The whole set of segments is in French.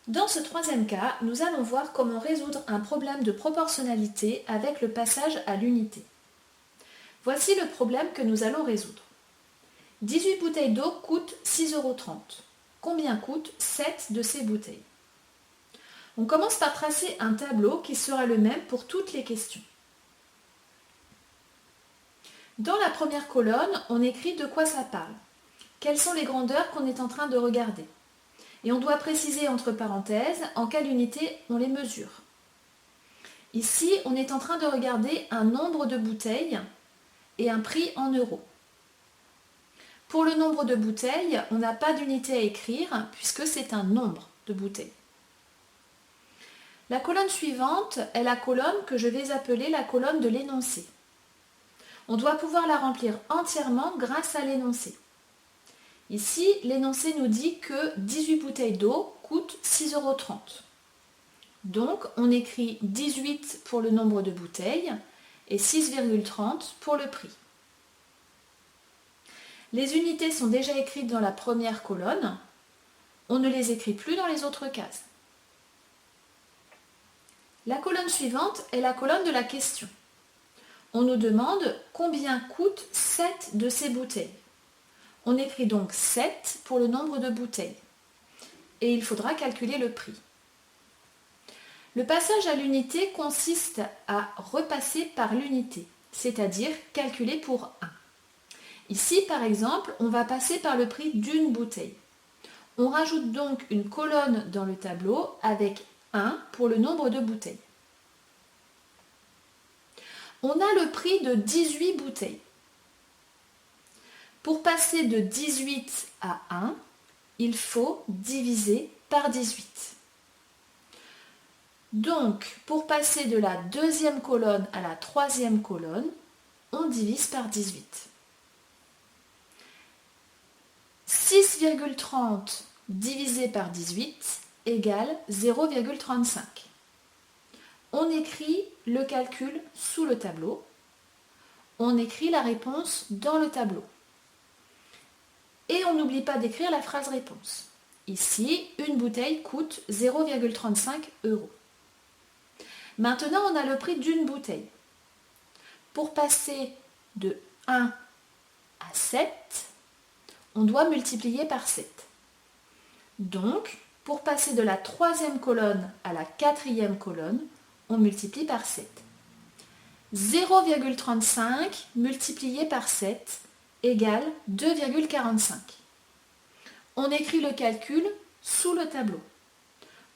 Dans ce troisième cas, nous allons voir comment résoudre un problème de proportionnalité avec le passage à l'unité. Voici le problème que nous allons résoudre. 18 bouteilles d'eau coûtent 6,30 €. Combien coûtent 7 de ces bouteilles? On commence par tracer un tableau qui sera le même pour toutes les questions. Dans la première colonne, on écrit de quoi ça parle. Quelles sont les grandeurs qu'on est en train de regarder? Et on doit préciser entre parenthèses en quelle unité on les mesure. Ici, on est en train de regarder un nombre de bouteilles et un prix en euros. Pour le nombre de bouteilles, on n'a pas d'unité à écrire puisque c'est un nombre de bouteilles. La colonne suivante est la colonne que je vais appeler la colonne de l'énoncé. On doit pouvoir la remplir entièrement grâce à l'énoncé. Ici, l'énoncé nous dit que 18 bouteilles d'eau coûtent 6,30 €. Donc, on écrit 18 pour le nombre de bouteilles et 6,30 pour le prix. Les unités sont déjà écrites dans la première colonne. On ne les écrit plus dans les autres cases. La colonne suivante est la colonne de la question. On nous demande combien coûtent 7 de ces bouteilles. On écrit donc 7 pour le nombre de bouteilles. Et il faudra calculer le prix. Le passage à l'unité consiste à repasser par l'unité, c'est-à-dire calculer pour 1. Ici, par exemple, on va passer par le prix d'une bouteille. On rajoute donc une colonne dans le tableau avec 1 pour le nombre de bouteilles. On a le prix de 18 bouteilles. Pour passer de 18 à 1, il faut diviser par 18. Donc, pour passer de la deuxième colonne à la troisième colonne, on divise par 18. 6,30 divisé par 18 égale 0,35. On écrit le calcul sous le tableau. On écrit la réponse dans le tableau. Et on n'oublie pas d'écrire la phrase réponse. Ici, une bouteille coûte 0,35 €. Maintenant, on a le prix d'une bouteille. Pour passer de 1 à 7, on doit multiplier par 7. Donc, pour passer de la troisième colonne à la quatrième colonne, on multiplie par 7. 0,35 multiplié par 7 égale 2,45. On écrit le calcul sous le tableau.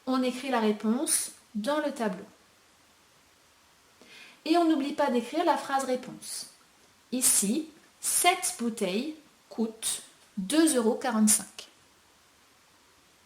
On écrit la réponse dans le tableau. Et on n'oublie pas d'écrire la phrase réponse. Ici, 7 bouteilles coûtent 2,45 €.